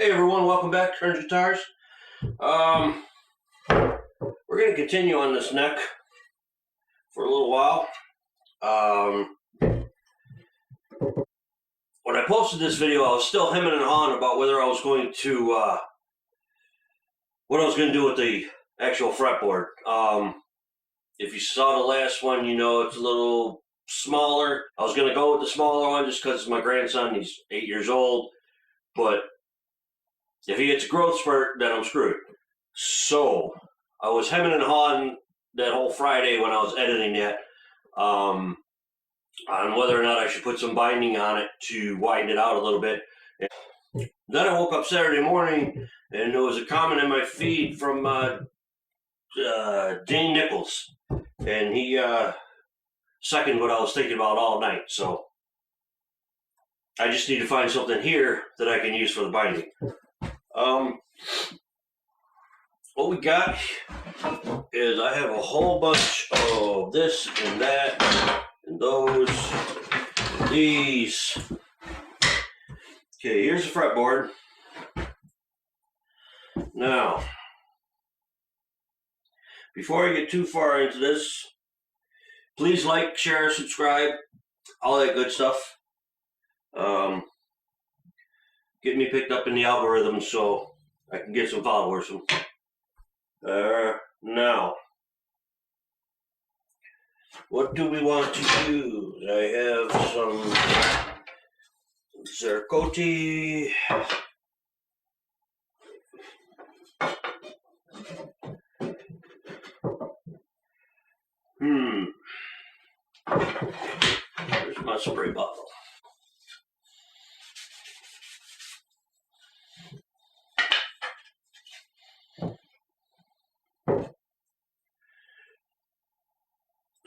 Hey everyone, welcome back to Kearns Guitars. We're going to continue on this neck for a little while. When I posted this video, I was still hemming and hawing about whether I was going to, what I was going to do with the actual fretboard. If you saw the last one, you know it's a little smaller. I was going to go with the smaller one just because my grandson, he's 8 years old, but if he gets a growth spurt, then I'm screwed. So I was hemming and hawing that whole Friday when I was editing that on whether or not I should put some binding on it to widen it out a little bit. And then I woke up Saturday morning and there was a comment in my feed from Dane Nichols, and he seconded what I was thinking about all night. So I just need to find something here that I can use for the binding. What we got is I have a whole bunch of this and that and those and these. Okay, here's the fretboard. Now, before I get too far into this, please like, share, subscribe, all that good stuff. Get me picked up in the algorithm so I can get some followers. Now, what do we want to use? I have some Zercote. Here's my spray bottle.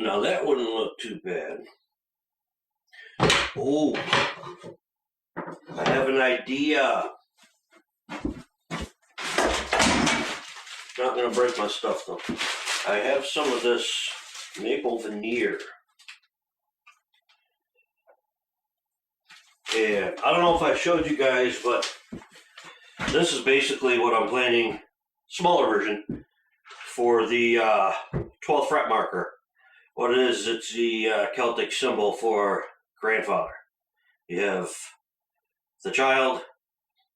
Now that wouldn't look too bad. Oh, I have an idea. Not gonna break my stuff though. I have some of this maple veneer. And I don't know if I showed you guys, but this is basically what I'm planning, smaller version, for the 12th fret marker. What it is, it's the Celtic symbol for grandfather. You have the child,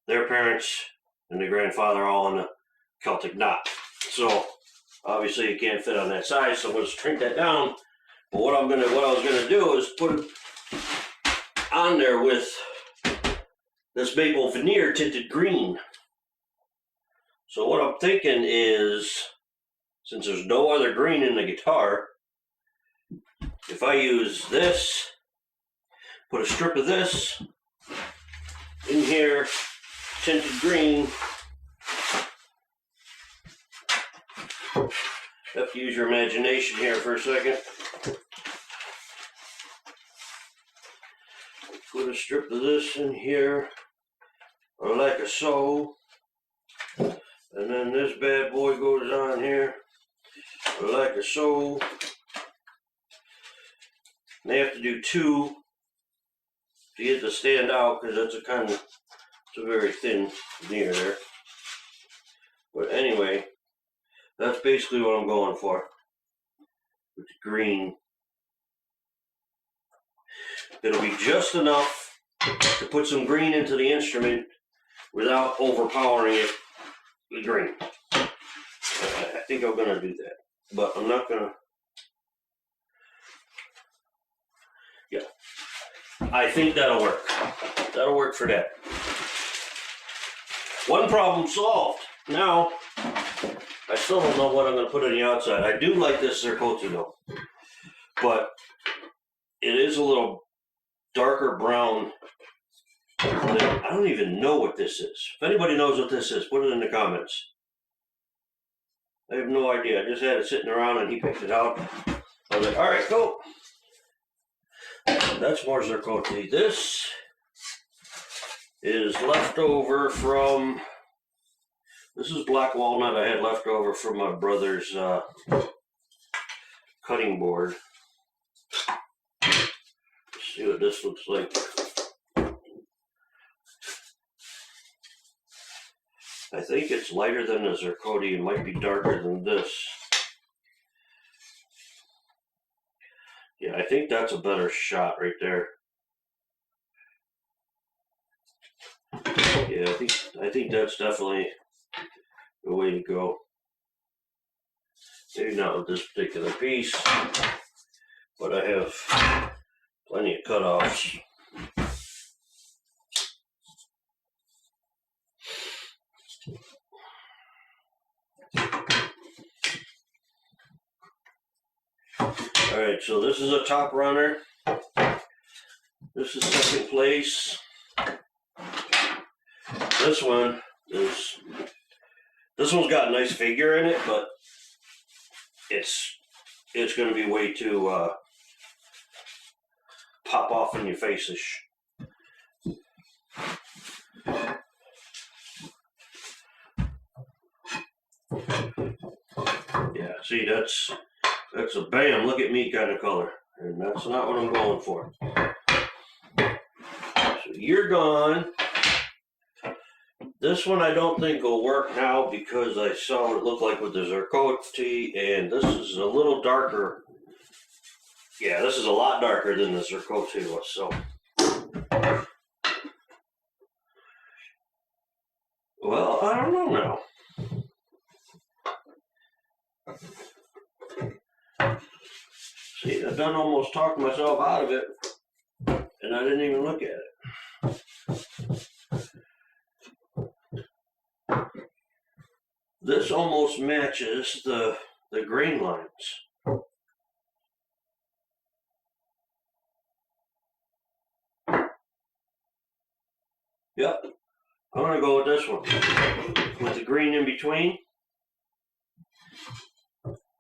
their parents, and the grandfather all in a Celtic knot. So obviously you can't fit on that size, so I'm going to shrink that down. But what I was gonna do is put it on there with this maple veneer tinted green. So what I'm thinking is, since there's no other green in the guitar, if I use this, put a strip of this in here, tinted green. You have to use your imagination here for a second. Put a strip of this in here, or like a so. And then this bad boy goes on here, or like a so. They have to do two to get it to stand out because that's it's a very thin veneer there. But anyway, that's basically what I'm going for with the green. It'll be just enough to put some green into the instrument without overpowering it with green. I think I'm going to do that, but I'm not going to. Yeah, I think that'll work. That'll work for that. One problem solved. Now, I still don't know what I'm going to put on the outside. I do like this Zercote though, but it is a little darker brown. I don't even know what this is. If anybody knows what this is, put it in the comments. I have no idea. I just had it sitting around and he picked it out. I was like, all right, go. That's more Zercote. This is leftover from, this is black walnut I had left over from my brother's cutting board. Let's see what this looks like. I think it's lighter than the zirconia, it might be darker than this. Yeah, I think that's a better shot right there. Yeah, I think that's definitely the way to go. Maybe not with this particular piece, but I have plenty of cutoffs. Alright, so this is a top runner. This is second place. This one's got a nice figure in it, but it's going to be way too pop off in your face-ish. Yeah, see, that's a bam, look at me kind of color, and that's not what I'm going for. So you're gone. This one I don't think will work now because I saw what it looked like with the zirconia, and this is a little darker. Yeah, this is a lot darker than the zirconia was, so. Well, I don't know now. See, I done almost talked myself out of it, and I didn't even look at it. This almost matches the grain lines. Yep, I'm gonna go with this one with the green in between.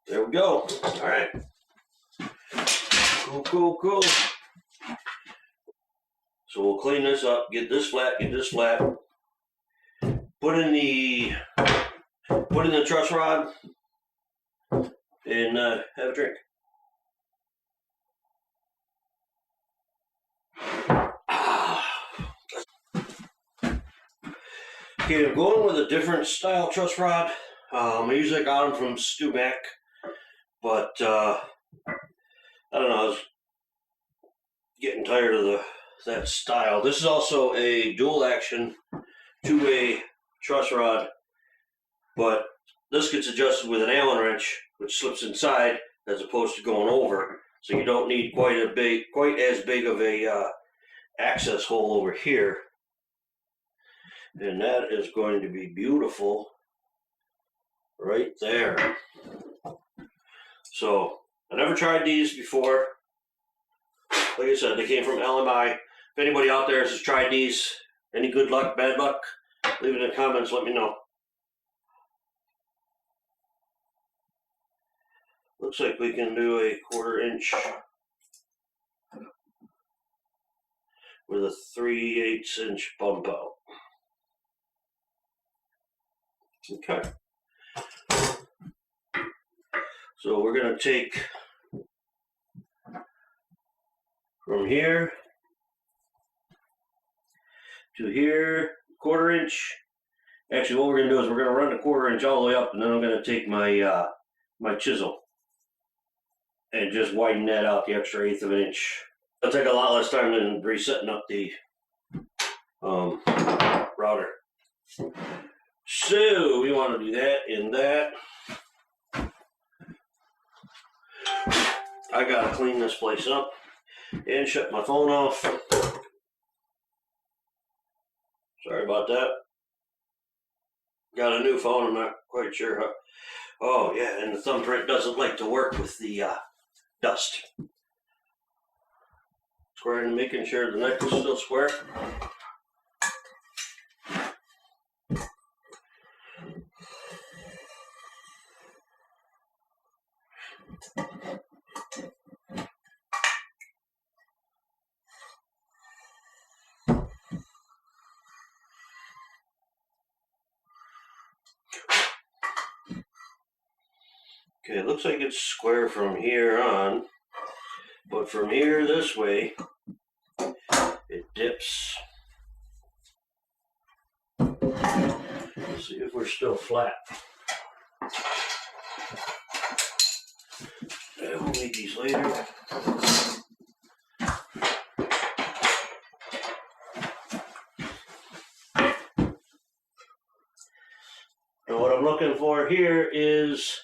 There we go. All right. Cool. So we'll clean this up, get this flat, put in the truss rod, and have a drink. Okay, I'm going with a different style truss rod. I usually got them from Stu Mac, but I don't know, I was getting tired of that style. This is also a dual action two-way truss rod, but this gets adjusted with an Allen wrench, which slips inside as opposed to going over. So you don't need quite as big of a access hole over here. And that is going to be beautiful right there. So I never tried these before. Like I said, they came from LMI. If anybody out there has tried these, any good luck, bad luck, leave it in the comments, let me know. Looks like we can do a 1/4 inch with a 3/8 inch bump out. Okay. So we're going to take from here to here, 1/4 inch. Actually, what we're going to do is we're going to run the 1/4 inch all the way up, and then I'm going to take my my chisel and just widen that out the extra 1/8 of an inch. It'll take a lot less time than resetting up the router. So we want to do that and that. I gotta clean this place up and shut my phone off. Sorry about that. Got a new phone, I'm not quite sure how. Oh yeah, and the thumbprint doesn't like to work with the dust. Square and making sure the neck is still square. Okay, it looks like it's square from here on, but from here this way, it dips. See if we're still flat. We'll need these later. And what I'm looking for here is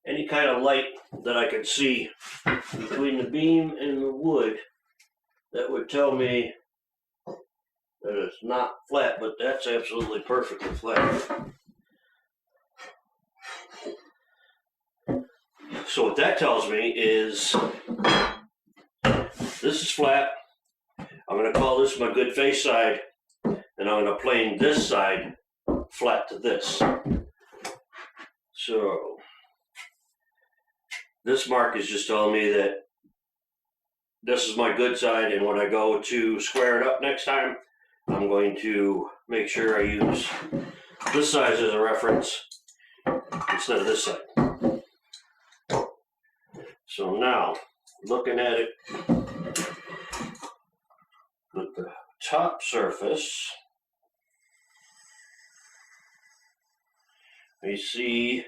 any kind of light that I can see between the beam and the wood that would tell me that it's not flat, but that's absolutely perfectly flat. So what that tells me is this is flat. I'm going to call this my good face side, and I'm going to plane this side flat to this. So this mark is just telling me that this is my good side, and when I go to square it up next time, I'm going to make sure I use this side as a reference instead of this side. So now, looking at it with the top surface, we see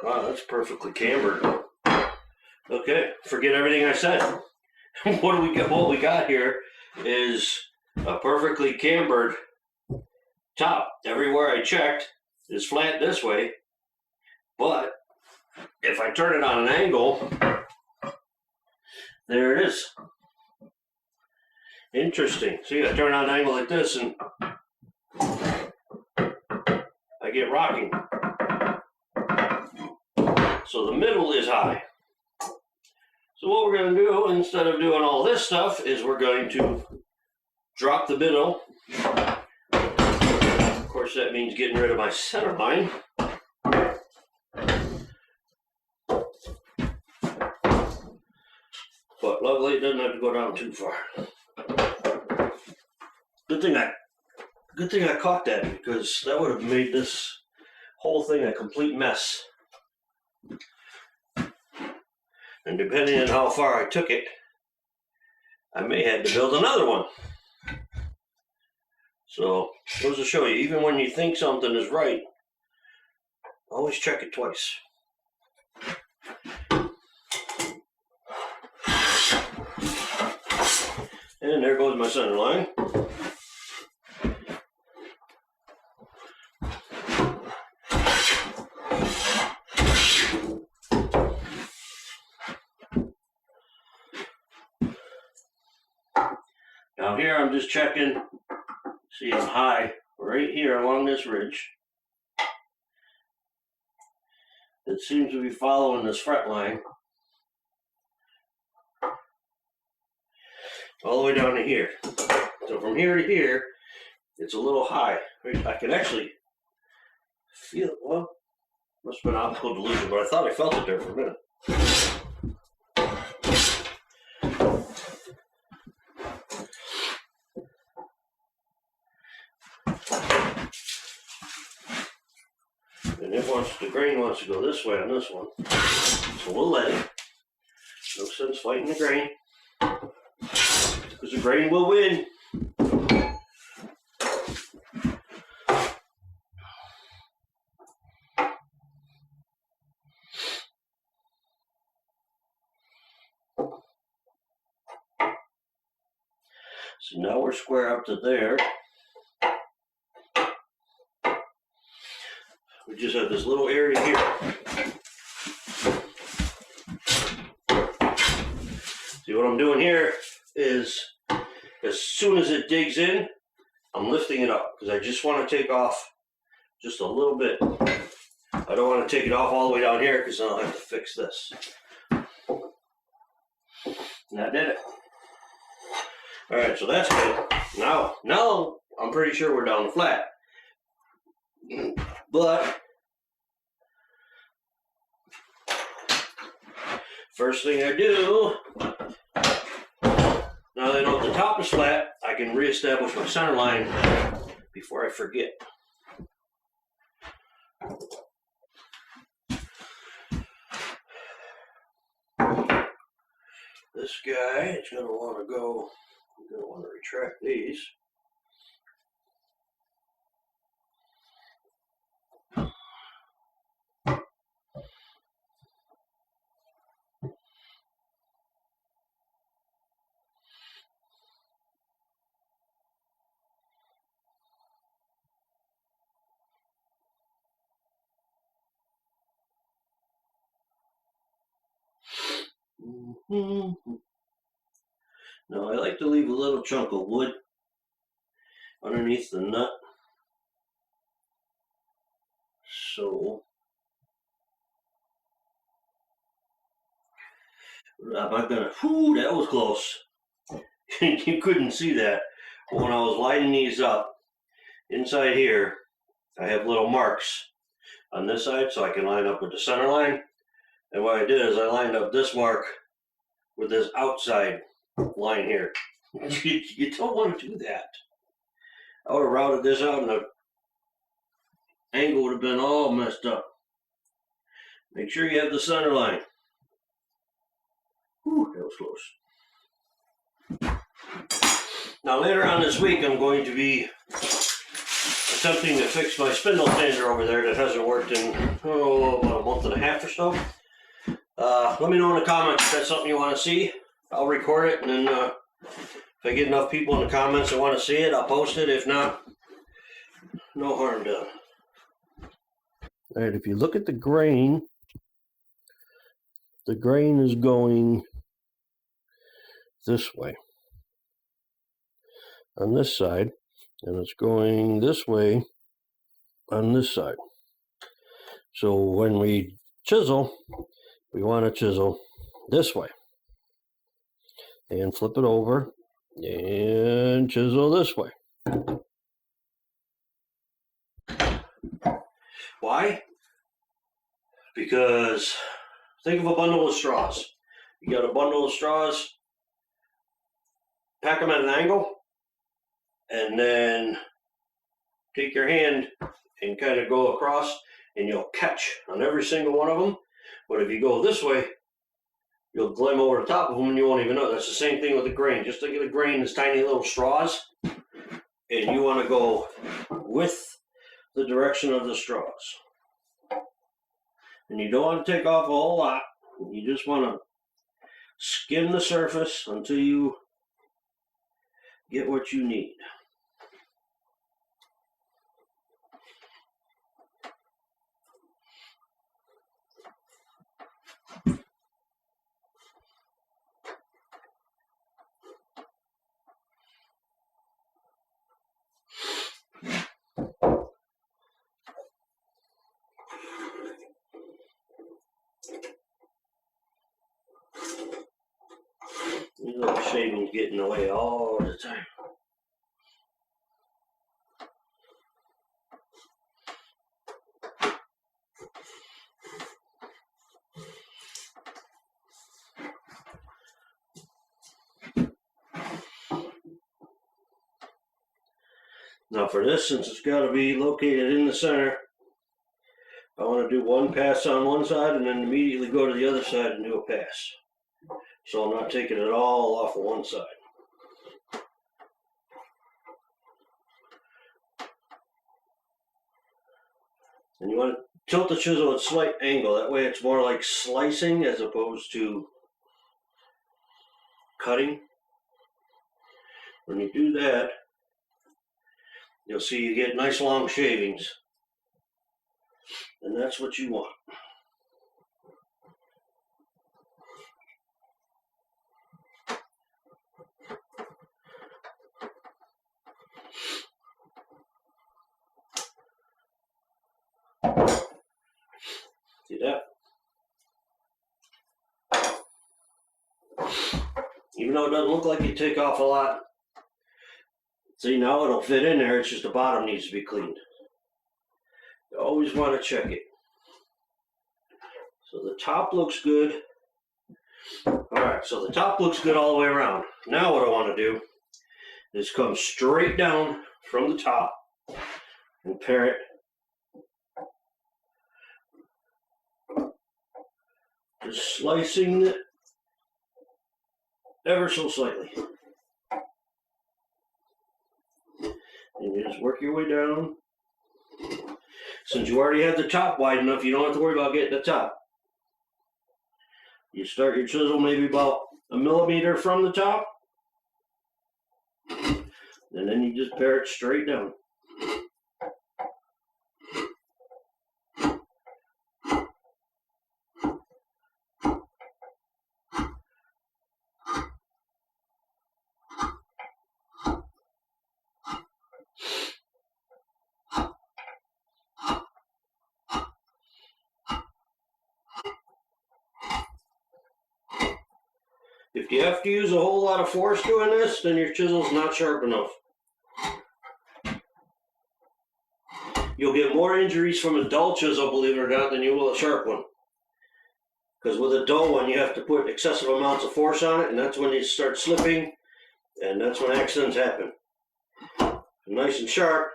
wow, that's perfectly cambered. Okay, forget everything I said. What do we got? What we got here is a perfectly cambered top. Everywhere I checked is flat this way, but if I turn it on an angle, there it is. Interesting. See, I turn on an angle like this and I get rocking. So the middle is high. So what we're going to do, instead of doing all this stuff, is we're going to drop the middle. Of course, that means getting rid of my center line. But luckily, it doesn't have to go down too far. Good thing I caught that, because that would have made this whole thing a complete mess. And depending on how far I took it, I may have to build another one. So, goes to show you, even when you think something is right, always check it twice. And there goes my center line. Now here I'm just checking, see I'm high right here along this ridge. It seems to be following this fret line all the way down to here. So from here to here, it's a little high. I can actually feel it. Well, must have been optical delusion, but I thought I felt it there for a minute. And the grain wants to go this way on this one. So we'll let it. No sense fighting the grain, because the grain will win. So now we're square up to there. We just have this little area here. See, what I'm doing here is, as soon as it digs in, I'm lifting it up, because I just want to take off just a little bit. I don't want to take it off all the way down here, because then I'll have to fix this. And I did it. Alright, so that's good. Now I'm pretty sure we're down the flat. But first thing I do, now that I know the top is flat, I can reestablish my center line before I forget. This guy is going to want to go, I'm going to want to retract these. Now I like to leave a little chunk of wood underneath the nut. So am I gonna, whoo, that was close. You couldn't see that. But when I was lining these up, inside here, I have little marks on this side so I can line up with the center line. And what I did is I lined up this mark with this outside line here. You don't want to do that. I would have routed this out and the angle would have been all messed up. Make sure you have the center line. Whew, that was close. Now later on this week I'm going to be attempting to fix my spindle sander over there that hasn't worked in about a month and a half or so. Let me know in the comments if that's something you want to see. I'll record it, and then if I get enough people in the comments that want to see it, I'll post it. If not, no harm done. All right, if you look at the grain is going this way on this side, and it's going this way on this side. So when we chisel, we want to chisel this way and flip it over and chisel this way. Why? Because think of a bundle of straws. You got a bundle of straws, pack them at an angle, and then take your hand and kind of go across, and you'll catch on every single one of them. But if you go this way, you'll glim over the top of them and you won't even know. That's the same thing with the grain. Just think of the grain as tiny little straws, and you want to go with the direction of the straws. And you don't want to take off a whole lot. You just want to skim the surface until you get what you need. These little shavings get in the way all the time. Now for this, since it's got to be located in the center, I want to do one pass on one side and then immediately go to the other side and do a pass. So I'm not taking it all off of one side. And you want to tilt the chisel at a slight angle. That way it's more like slicing as opposed to cutting. When you do that, you'll see you get nice long shavings. And that's what you want. See that? Even though it doesn't look like you take off a lot, see, now it'll fit in there. It's just the bottom needs to be cleaned. You always want to check it. So the top looks good. Alright, so the top looks good all the way around. Now what I want to do is come straight down from the top and pair it – just slicing it. ever so slightly. And you just work your way down. Since you already have the top wide enough, you don't have to worry about getting the top. You start your chisel maybe about a millimeter from the top, and then you just pare it straight down. If you have to use a whole lot of force doing this, then your chisel's not sharp enough. You'll get more injuries from a dull chisel, believe it or not, than you will a sharp one. Because with a dull one, you have to put excessive amounts of force on it, and that's when you start slipping, and that's when accidents happen. Nice and sharp,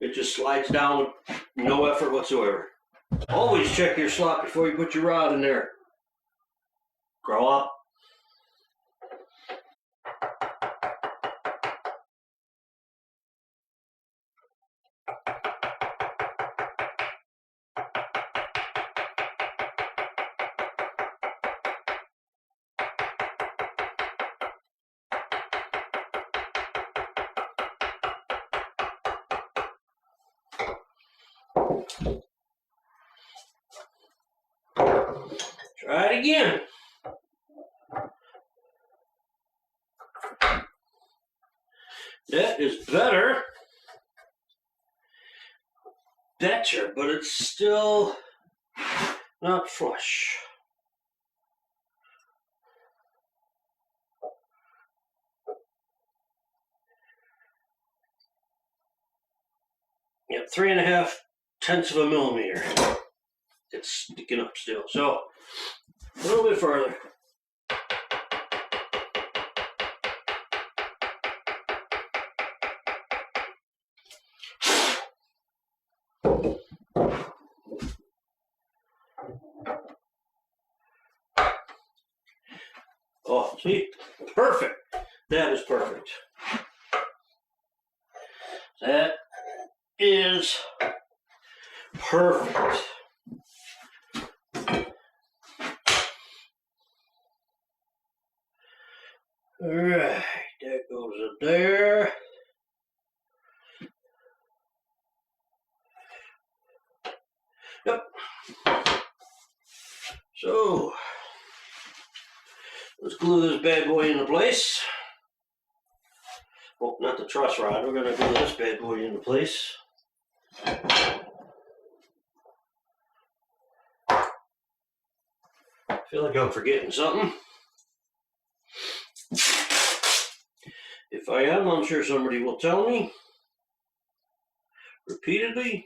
it just slides down with no effort whatsoever. Always check your slot before you put your rod in there. Grow up. Try it again. That is better. Better, but it's still not flush. Yep, 3.5 of a millimeter. It's sticking up still. So, a little bit further. Oh, see? Perfect. That is perfect. That is perfect. Alright, that goes up there. Yep. So, let's glue this bad boy into place. Oh, not the truss rod. We're going to glue this bad boy into place. I feel like I'm forgetting something. If I am, I'm sure somebody will tell me repeatedly.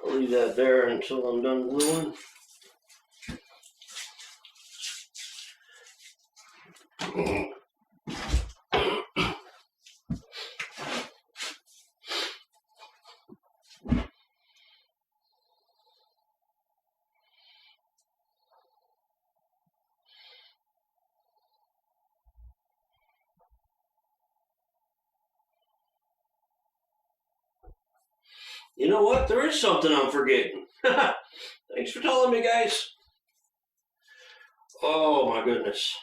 I'll leave that there until I'm done gluing. You know what? There is something I'm forgetting. Thanks for telling me, guys. Oh my goodness.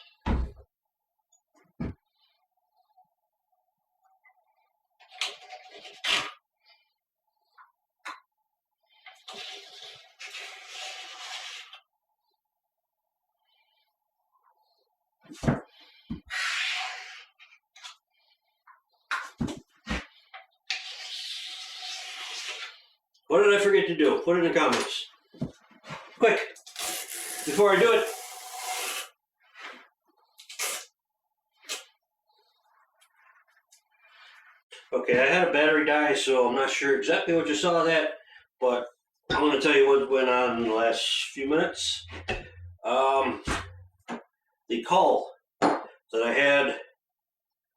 What did I forget to do? Put it in the comments. Quick, before I do it. Okay, I had a battery die, so I'm not sure exactly what you saw that, but I'm going to tell you what went on in the last few minutes. The call that I had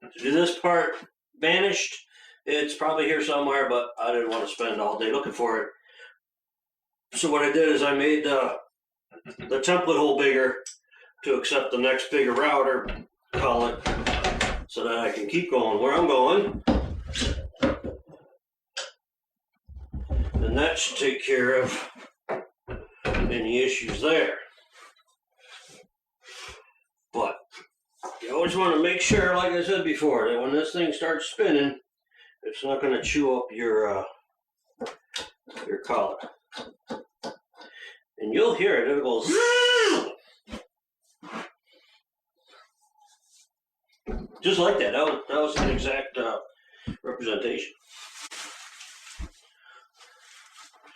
to do this part vanished. It's probably here somewhere, but I didn't want to spend all day looking for it. So what I did is I made the template hole bigger to accept the next bigger router, call it, so that I can keep going where I'm going. And that should take care of any issues there. But you always want to make sure, like I said before, that when this thing starts spinning, it's not going to chew up your collar. And you'll hear it, it goes just like that. That was an exact representation.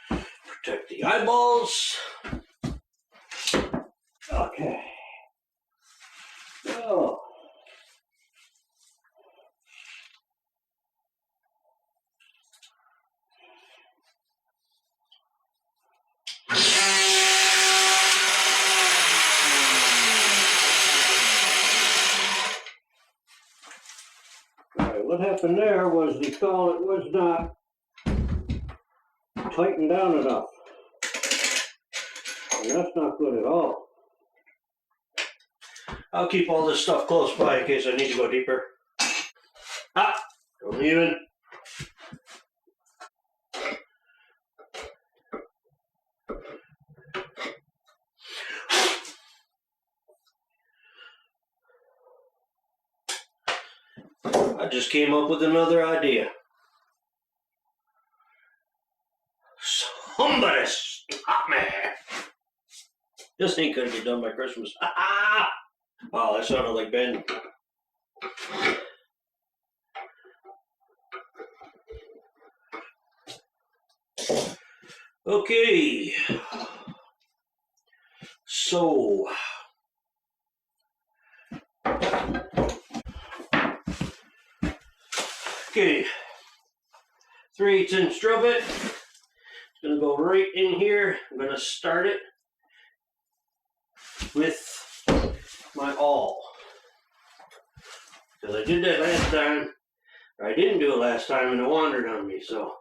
Protect the eyeballs. Okay. Oh. What happened there was the collet was not tightened down enough. And that's not good at all. I'll keep all this stuff close by in case I need to go deeper. Ah! Don't even. I just came up with another idea. Somebody stop me! This ain't gonna get done by Christmas. Ah! Wow, that sounded like Ben. Okay. So. Okay. 3/8" drum bit. It's gonna go right in here. I'm gonna start it with my awl. Because I did that last time, or I didn't do it last time and it wandered on me, so.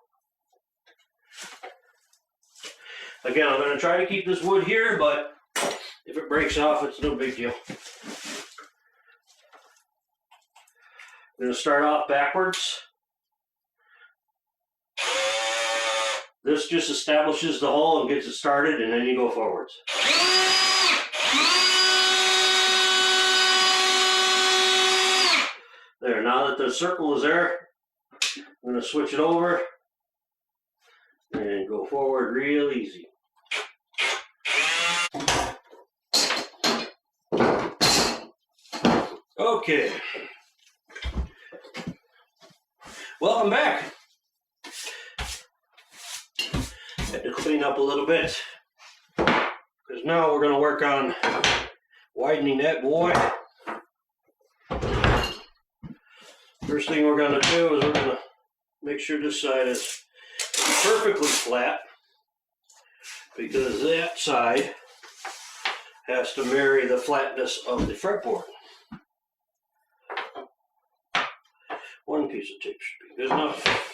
Again, I'm going to try to keep this wood here, but if it breaks off, it's no big deal. I'm going to start off backwards. This just establishes the hole and gets it started, and then you go forwards. There, now that the circle is there, I'm going to switch it over and go forward real easy. Okay. Welcome back. Had to clean up a little bit because now we're going to work on widening that boy. First thing we're going to do is we're going to make sure this side is perfectly flat, because that side has to marry the flatness of the fretboard. One piece of tape should be good enough.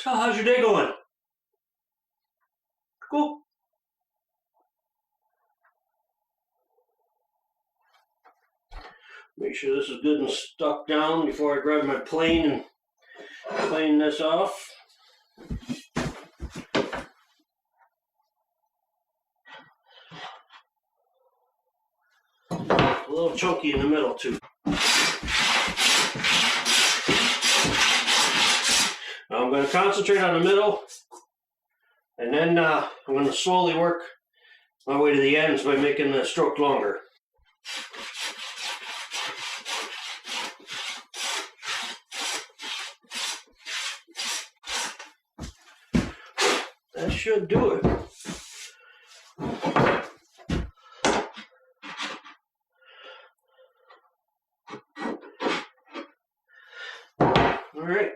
So how's your day going? Cool. Make sure this is good and stuck down before I grab my plane and plane this off. A little chunky in the middle too. Now I'm going to concentrate on the middle, and then I'm going to slowly work my way to the ends by making the stroke longer. That should do it. Alright.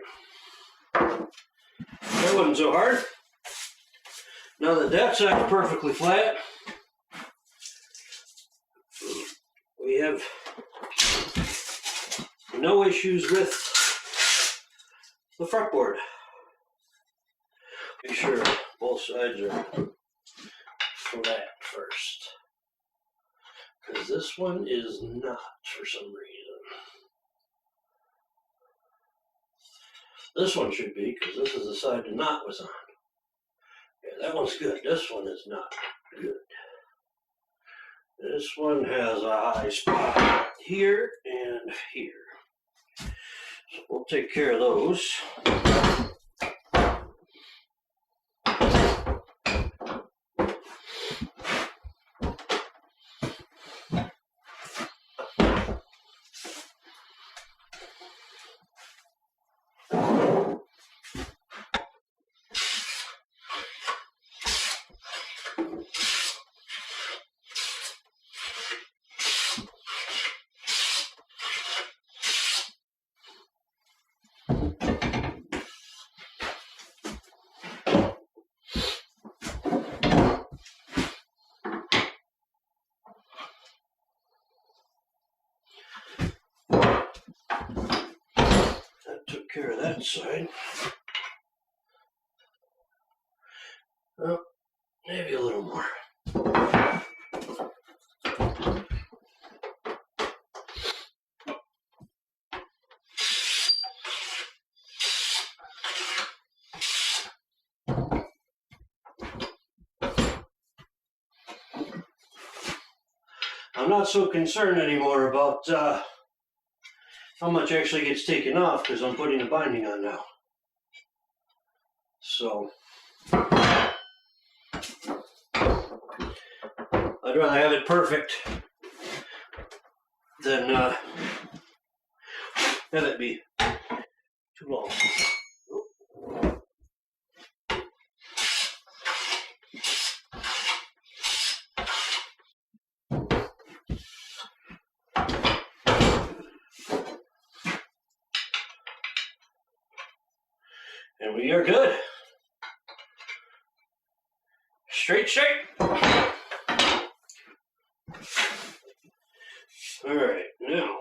That wasn't so hard. Now that that side's perfectly flat, we have no issues with the fretboard. Make sure both sides are flat first, because this one is not for some reason. This one should be, because this is the side the knot was on. Yeah, that one's good. This one is not good. This one has a high spot here and here. So we'll take care of those. Took care of that side. Well, maybe a little more. I'm not so concerned anymore about how much actually gets taken off, because I'm putting the binding on now. So I'd rather have it perfect than have it be too long. And we are good. Straight shape. All right, now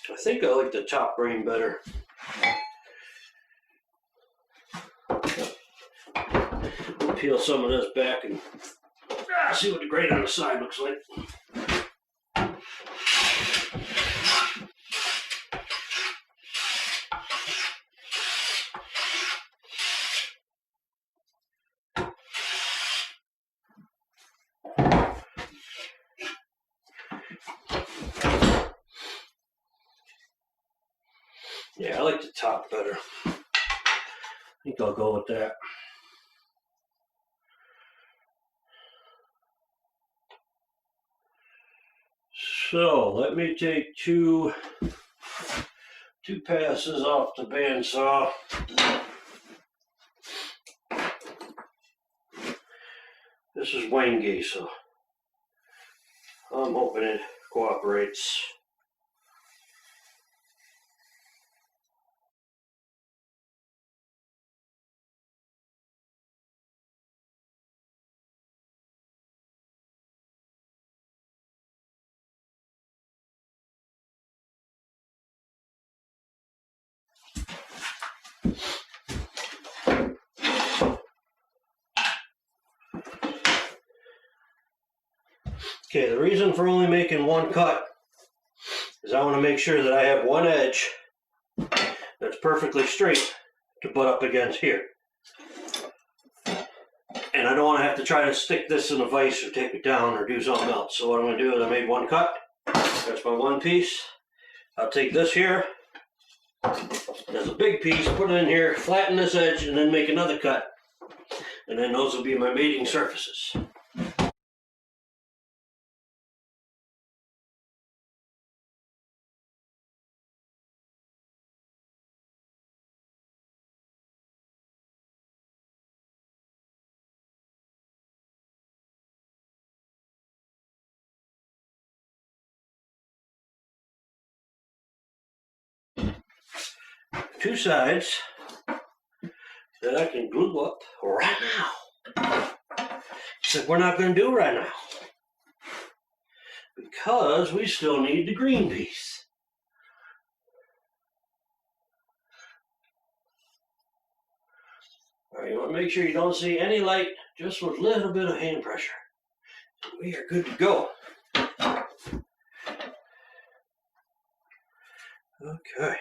I think I like the top grain better. We'll peel some of this back and see what the grain on the side looks like. Yeah, I like the top better. I think I'll go with that. So let me take two passes off the bandsaw. This is Wenge, so I'm hoping it cooperates. Okay, the reason for only making one cut is I want to make sure that I have one edge that's perfectly straight to butt up against here. And I don't want to have to try to stick this in a vise or tape it down or do something else. So what I'm going to do is I made one cut. That's my one piece. I'll take this here as a big piece, put it in here, flatten this edge, and then make another cut. And then those will be my mating surfaces. Two sides that I can glue up right now. Except we're not going to do right now, because we still need the green piece. All right, you want to make sure you don't see any light, just with a little bit of hand pressure. We are good to go. Okay.